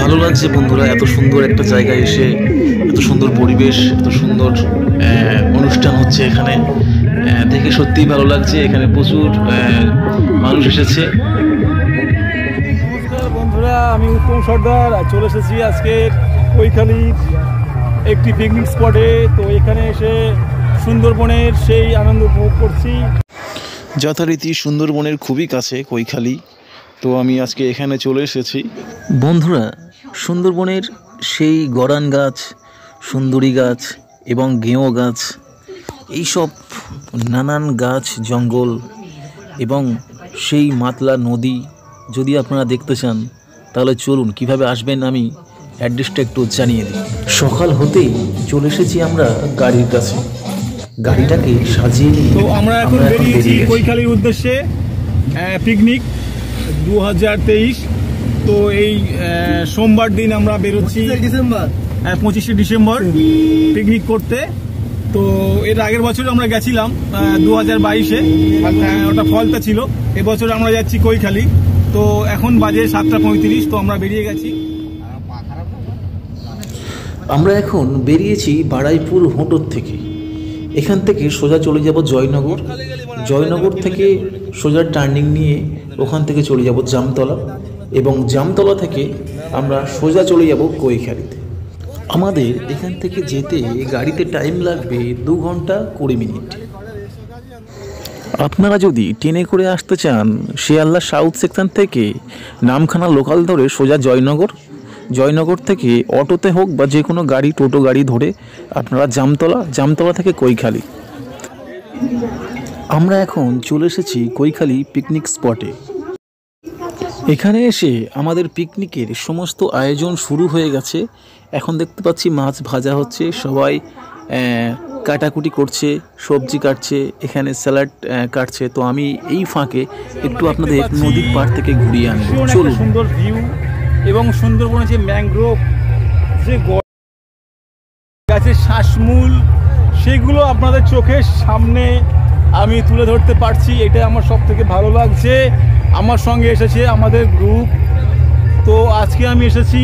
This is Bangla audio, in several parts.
ভালো লাগছে বন্ধুরা, এত সুন্দর একটা জায়গায় এসে, এত সুন্দর পরিবেশ, এত সুন্দর অনুষ্ঠান হচ্ছে এখানে, দেখে সত্যিই ভালো লাগছে। এখানে প্রচুর মানুষ এসেছে। নমস্কার বন্ধুরা, আমি উত্তম সর্দার চলে এসেছি আজকের কৈখালীর একটি পিকনিক স্পটে। তো এখানে এসে সুন্দরবনের সেই আনন্দ উপভোগ করছি। যথারীতি সুন্দরবনের খুবই কাছে কৈখালী, তো আমি আজকে এখানে চলে এসেছি। বন্ধুরা, সুন্দরবনের সেই গরান গাছ, সুন্দরী গাছ এবং গেঁয়ো গাছ, এইসব নানান গাছ, জঙ্গল এবং সেই মাতলা নদী যদি আপনারা দেখতে চান তাহলে চলুন, কিভাবে আসবেন আমি অ্যাড্রেসটা একটু জানিয়ে দিই। সকাল হতেই চলে এসেছি আমরা গাড়ির কাছে, গাড়িটাকে সাজিয়ে নিয়ে তো আমরা এখন বেরিয়েছি কৈখালীর উদ্দেশ্যে পিকনিক 2023। তো এই সোমবার দিন আমরা বেরোচ্ছি, 25শে ডিসেম্বর পিকনিক করতে। তো এর আগের বছর আমরা গেছিলাম 2022-এ, ওটা ফলতা ছিল। এবছর আমরা যাচ্ছি কৈখালী। তো এখন বাজে 7:35, তো আমরা বেরিয়ে গেছি। আমরা এখন বেরিয়েছি বাড়াইপুর হোটর থেকে। এখান থেকে সোজা চলে যাব জয়নগর, জয়নগর থেকে সোজা টার্নিং নিয়ে ওখান থেকে চলে যাব জামতলা, এবং জামতলা থেকে আমরা সোজা চলে যাব কৈখালীতে। আমাদের এখান থেকে যেতে গাড়িতে টাইম লাগবে 2 ঘন্টা 20 মিনিট। আপনারা যদি ট্রেনে করে আসতে চান, শিয়ালদা সাউথ সেকশন থেকে নামখানা লোকাল ধরে সোজা জয়নগর, জয়নগর থেকে অটোতে হোক বা যে কোনো গাড়ি, টোটো গাড়ি ধরে আপনারা জামতলা, জামতলা থেকে কৈখালী। আমরা এখন চলে এসেছি কৈখালী পিকনিক স্পটে। এখানে এসে আমাদের পিকনিকের সমস্ত আয়োজন শুরু হয়ে গেছে। এখন দেখতে পাচ্ছি মাছ ভাজা হচ্ছে, সবাই কাটাকুটি করছে, সবজি কাটছে, এখানে স্যালাড কাটছে। তো আমি এই ফাঁকে একটু আপনাদের নদীর পাড় থেকে ঘুরিয়ে আনবো। চলুন। সুন্দর ভিউ এবং সুন্দরবনে যে ম্যানগ্রোভ, যে গাছের শ্বাসমূল, সেগুলো আপনাদের চোখের সামনে আমি তুলে ধরতে পারছি। এটা আমার সব থেকে ভালো লাগছে। আমার সঙ্গে এসেছে আমাদের গ্রুপ। তো আজকে আমি এসেছি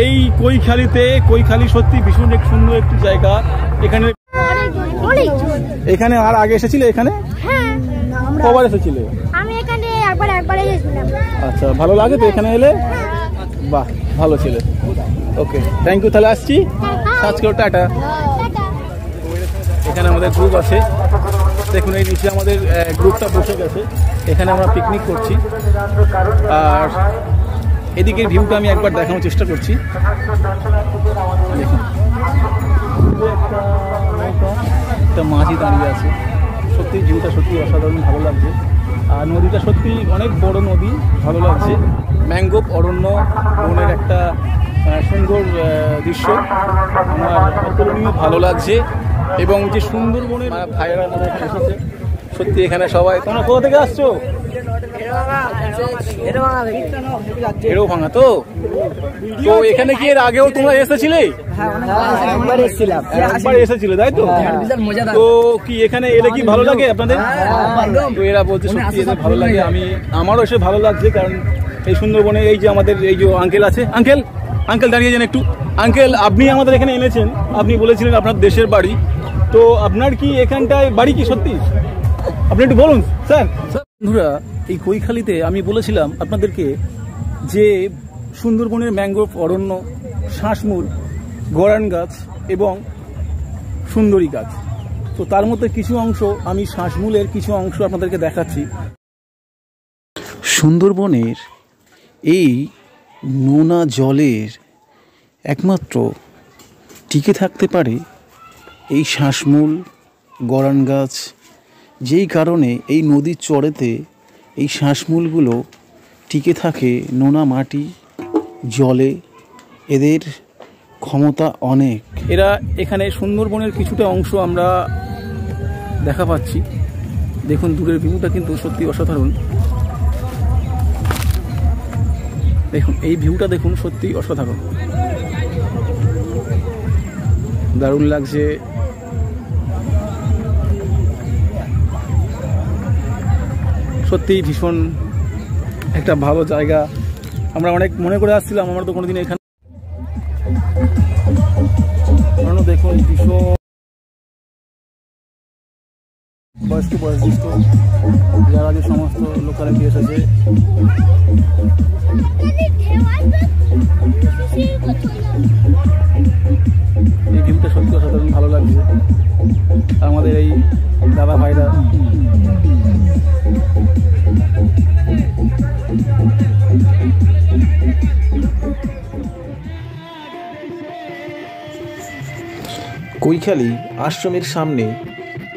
এই কৈখালীতে। কৈখালী সত্যি ভীষণ এক সুন্দর একটি জায়গা। এখানে এখানে আর আগে এসেছিলে? এখানে কবার এসেছিলে? আমি এখানে একবারই এসেছিলাম। আচ্ছা, ভালো লাগে তো এখানে এলে? বাহ, ভালো ছিল। ওকে, থ্যাংক ইউ। তাহলে আসছি আজকে, টাটা। এখানে আমাদের গ্রুপ আছে, দেখুন এই নিচে আমাদের গ্রুপটা বসে গেছে। এখানে আমরা পিকনিক করছি। আর এদিকের ভিউটা আমি একবার দেখানোর চেষ্টা করছি। দেখুন, একটা মাঝি দাঁড়িয়ে আছে। সত্যি ভিউটা সত্যি অসাধারণ, ভালো লাগছে। আর নদীটা সত্যি অনেক বড় নদী, ভালো লাগছে। ম্যানগ্রোভ অরণ্য, বনের একটা সুন্দর দৃশ্য, আমার অতুলনীয় ভালো লাগছে। এবং যে সুন্দরবনের ভাইয়েরা আমাদের এখানে এসেছে, সত্যি এখানে সবাই। তোমরা কোথা থেকে আসছো? এরও ভাঙা। তো তো এখানে কি এর আগেও তোমরা এসেছিলে? একবার এসেছিলে, তাই তো? তো কি এখানে এলে কি ভালো লাগে আপনাদের? তো এরা বলছে সত্যি এদের ভালো লাগে। আমারও এসে ভালো লাগছে, কারণ এই সুন্দরবনে এই যে আমাদের এই যে আঙ্কেল আছে, আঙ্কেল দাঁড়িয়ে যান একটু। আঙ্কেল, আপনি আমাদের এখানে এনেছেন, আপনি বলেছিলেন আপনার দেশের বাড়ি। তো আপনার কি এখানটায় বাড়ি কি সত্যি? আপনি একটু বলুন স্যার। বন্ধুরা, এই কৈখালীতে আমি বলেছিলাম আপনাদেরকে যে সুন্দরবনের ম্যানগ্রোভ অরণ্য, শ্বাসমূল, গরান গাছ এবং সুন্দরী গাছ। তো তার মধ্যে কিছু অংশ, আমি শ্বাসমূলের কিছু অংশ আপনাদেরকে দেখাচ্ছি। সুন্দরবনের এই নোনা জলের একমাত্র টিকে থাকতে পারে এই শ্বাসমূল, গরান গাছ। যেই কারণে এই নদীর চরেতে এই শ্বাসমূলগুলো টিকে থাকে নোনা মাটি, জলে। এদের ক্ষমতা অনেক। এরা এখানে সুন্দরবনের কিছুটা অংশ আমরা দেখা পাচ্ছি। দেখুন দূরের ভিউটা কিন্তু সত্যি অসাধারণ। দেখুন এই ভিউটা, দেখুন সত্যি অসাধারণ, দারুণ লাগছে। সত্যি ভীষণ একটা ভালো জায়গা। আমরা অনেক মনে করে আসছিলাম, আমরা তো কোনোদিন এখানে দেখুন ভীষণ বয়স্ক বয়োজ্যেষ্ঠ যারা যে সমস্ত লোকালিটি এসেছে। এই ভিউটা সত্যি অসাধারণ ভালো লাগছে। আমাদের এই দাদা ভাইরা কৈখালী আশ্রমের সামনে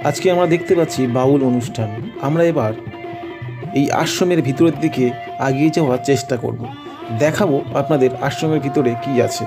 আজকে আমরা দেখতে পাচ্ছি বাউল অনুষ্ঠান। আমরা এবার এই আশ্রমের ভিতরের দিকে এগিয়ে যাওয়ার চেষ্টা করব, দেখাবো আপনাদের আশ্রমের ভিতরে কি আছে।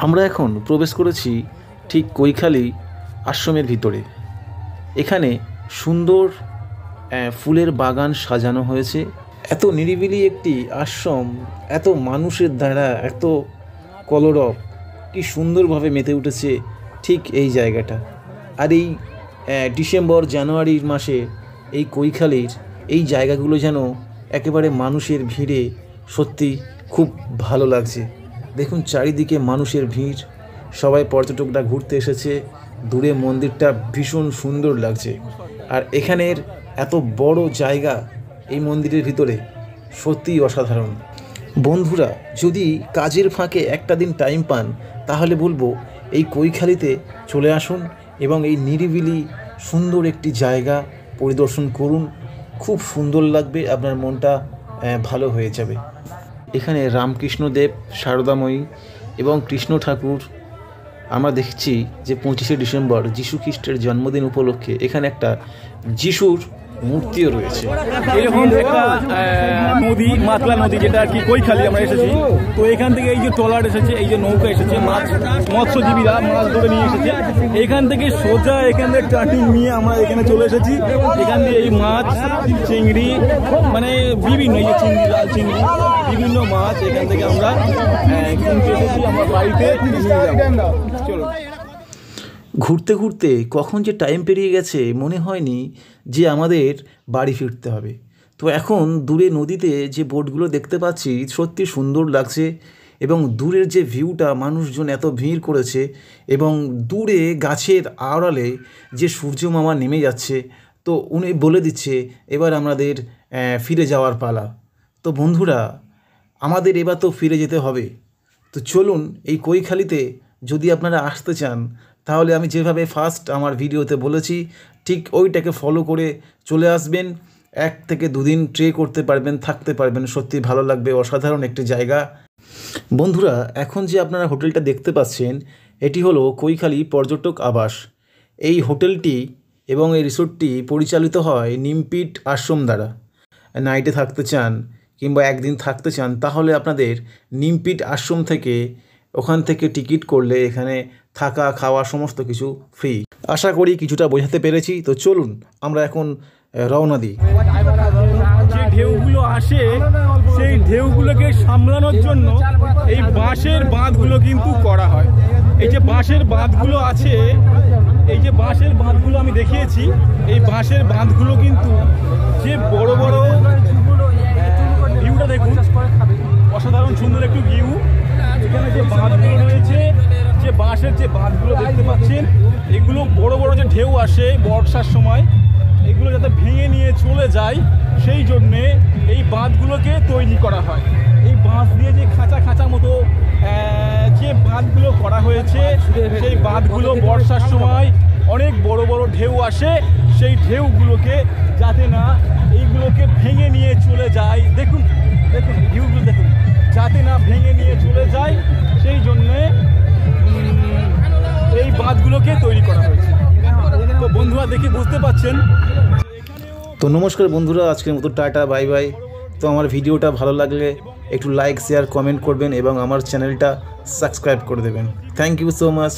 আমরা এখন প্রবেশ করেছি ঠিক কৈখালী আশ্রমের ভিতরে। এখানে সুন্দর ফুলের বাগান সাজানো হয়েছে। এত নিরিবিলি একটি আশ্রম, এত মানুষের দ্বারা এত কলরব, কি সুন্দরভাবে মেতে উঠেছে ঠিক এই জায়গাটা। আর এই ডিসেম্বর জানুয়ারির মাসে এই কৈখালীর এই জায়গাগুলো যেন একেবারে মানুষের ভিড়ে সত্যি খুব ভালো লাগছে। দেখুন চারিদিকে মানুষের ভিড়, সবাই পর্যটকরা ঘুরতে এসেছে। দূরে মন্দিরটা ভীষণ সুন্দর লাগছে। আর এখানের এত বড় জায়গা এই মন্দিরের ভিতরে সত্যিই অসাধারণ। বন্ধুরা যদি কাজের ফাঁকে একটা দিন টাইম পান তাহলে বলবো এই কৈখালীতে চলে আসুন এবং এই নিরিবিলি সুন্দর একটি জায়গা পরিদর্শন করুন। খুব সুন্দর লাগবে, আপনার মনটা ভালো হয়ে যাবে। এখানে রামকৃষ্ণদেব, শারদাময়ী এবং কৃষ্ণ ঠাকুর আমরা দেখছি যে 25শে ডিসেম্বর যিশু খ্রিস্টের জন্মদিন উপলক্ষে এখানে একটা যিশুর মূর্তিও রয়েছে। এরকম একটা নদী, মাতলা নদী, যেটা আর কি কৈখালী আমরা এসেছি। তো এখান থেকে এই যে ট্রলার এসেছে, এই যে নৌকা এসেছে, মৎস্যজীবীরা মাছ ধরে নিয়ে এসেছে। এখান থেকে সোজা এখান থেকে ট্রাকিং নিয়ে আমরা এখানে চলে এসেছি। এখান দিয়ে এই মাছ, চিংড়ি, মানে বিভিন্ন এই যে চিংড়ি, লাল চিংড়ি, বিভিন্ন মাছ এখান থেকে আমরা কিনতে এসেছি। আমরা বাড়িতে চলো। ঘুরতে ঘুরতে কখন যে টাইম পেরিয়ে গেছে মনে হয়নি যে আমাদের বাড়ি ফিরতে হবে। তো এখন দূরে নদীতে যে বোটগুলো দেখতে পাচ্ছি সত্যি সুন্দর লাগছে। এবং দূরের যে ভিউটা, মানুষজন এত ভিড় করেছে এবং দূরে গাছের আড়ালে যে সূর্য মামা নেমে যাচ্ছে, তো উনি বলে দিচ্ছে এবার আমাদের ফিরে যাওয়ার পালা। তো বন্ধুরা আমাদের এবার তো ফিরে যেতে হবে। তো চলুন এই কৈখালীতে যদি আপনারা আসতে চান তাহলে আমি যেভাবে ফার্স্ট আমার ভিডিওতে বলেছি ঠিক ওইটাকে ফলো করে চলে আসবেন। 1 থেকে 2 দিন ট্রে করতে পারবেন, থাকতে পারবেন, সত্যি ভালো লাগবে। অসাধারণ একটি জায়গা। বন্ধুরা এখন যে আপনারা হোটেলটা দেখতে পাচ্ছেন এটি হলো কৈখালী পর্যটক আবাস। এই হোটেলটি এবং এই রিসোর্টটি পরিচালিত হয় নিমপিট আশ্রম দ্বারা। নাইটে থাকতে চান কিংবা একদিন থাকতে চান তাহলে আপনাদের নিমপিট আশ্রম থেকে, ওখান থেকে টিকিট করলে এখানে থাকা খাওয়া সমস্ত কিছু ফ্রি। আশা করি কিছুটা বোঝাতে পেরেছি। তো চলুন আমরা এখন রওনা দিই। যে ঢেউগুলো আসে সেই ঢেউগুলোকে সামলানোর জন্য এই বাঁশের বাঁধগুলো কিন্তু করা হয়। এই যে বাঁশের বাঁধগুলো আছে, এই যে বাঁশের বাঁধগুলো আমি দেখিয়েছি, এই বাঁশের বাঁধগুলো কিন্তু যে বড় বড় ভিউটা দেখুন, অসাধারণ সুন্দর একটু ভিউ। এখানে যে বাঁধগুলো রয়েছে, যে বাঁশের যে বাঁধগুলো দেখতে পাচ্ছেন, এগুলো বড় বড় যে ঢেউ আসে বর্ষার সময়, এগুলো যাতে ভেঙে নিয়ে চলে যায় সেই জন্যে এই বাঁধগুলোকে তৈরি করা হয়। এই বাঁশ দিয়ে যে খাঁচা খাঁচা মতো যে বাঁধগুলো করা হয়েছে, সেই বাঁধগুলো বর্ষার সময় অনেক বড় বড় ঢেউ আসে, সেই ঢেউগুলোকে যাতে না এইগুলোকে ভেঙে নিয়ে চলে যায়। দেখুন দেখুন ঢেউগুলো দেখুন, যাতে না ভেঙে নিয়ে চলে যায় সেই জন্যে এই বাঁধগুলোকে তৈরি করা হয়েছে। তো বন্ধুরা দেখি বুঝতে পাচ্ছেন। তো নমস্কার বন্ধুরা, আজকের মতো টাটা, বাই বাই। তো আমার ভিডিওটা ভালো লাগলে একটু লাইক শেয়ার কমেন্ট করবেন এবং আমার চ্যানেলটা সাবস্ক্রাইব করে দেবেন। Thank you so much.